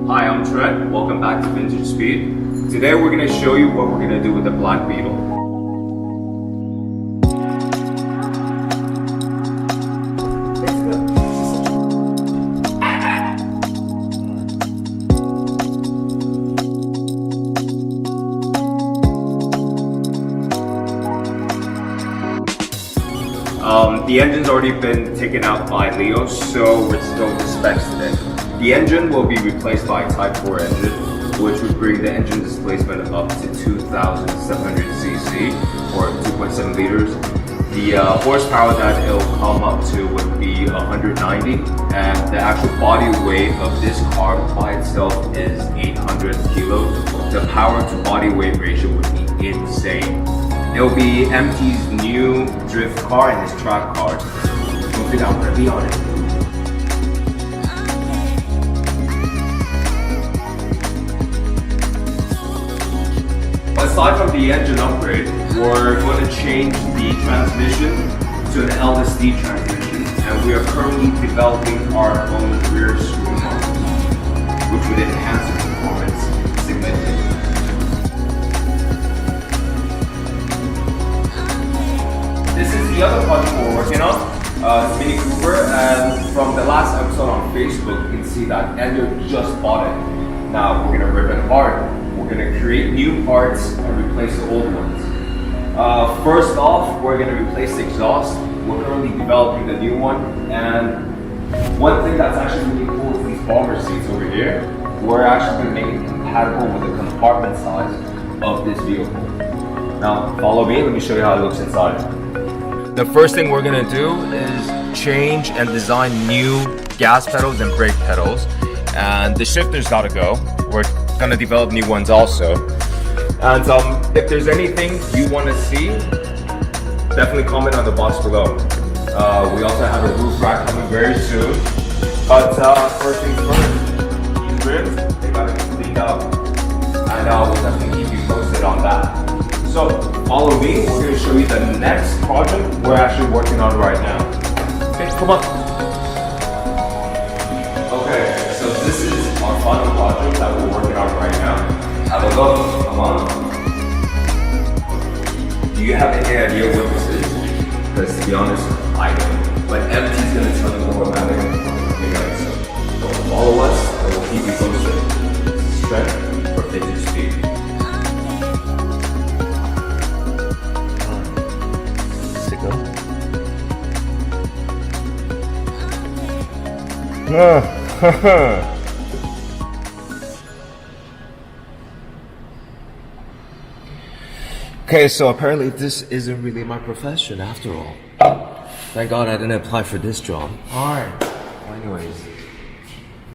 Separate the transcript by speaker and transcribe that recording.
Speaker 1: Hi, I'm Trent. Welcome back to Vintage Speed. Today we're going to show you what we're going to do with the Black Beetle. The engine's already been taken out by Leo, so we're still the specs today. The engine will be replaced by a Type 4 engine, which would bring the engine displacement up to 2,700 cc or 2.7 liters. The horsepower that it'll come up to would be 190, and the actual body weight of this car by itself is 800 kilos. The power to body weight ratio would be insane. It'll be MT's new drift car and his track car. Don't think I'm gonna be on it. Aside from the engine upgrade, we're going to change the transmission to an LSD transmission, and we are currently developing our own rear screw model, which would enhance the performance significantly. This is the other project we're working on. It's Mini Cooper, and from the last episode on Facebook, you can see that Ender just bought it. Now we're gonna rip it apart. We're gonna create new parts and replace the old ones. First off, we're gonna replace the exhaust. We're currently developing the new one, and one thing that's actually really cool is these bomber seats over here. We're actually gonna make it compatible with the compartment size of this vehicle. Now follow me, let me show you how it looks inside. The first thing we're gonna do is change and design new gas pedals and brake pedals. And the shifter's gotta go. We're gonna develop new ones also. And if there's anything you wanna see, definitely comment on the box below. We also have a roof rack coming very soon. But first things first, these rims, they gotta be cleaned up. And we'll definitely keep you posted on that. So follow me, we're going to show you the next project we're actually working on right now. Okay, come on. Okay, so this is our final project that we're working on right now. Have a look, come on. Do you have any idea what this is? Because to be honest, I don't. But MT's going to tell you more about it. Okay, so follow us and we'll keep you posted. Strength for Vintage Speed. Okay, so apparently this isn't really my profession after all. Thank God I didn't apply for this job. Alright. Anyways.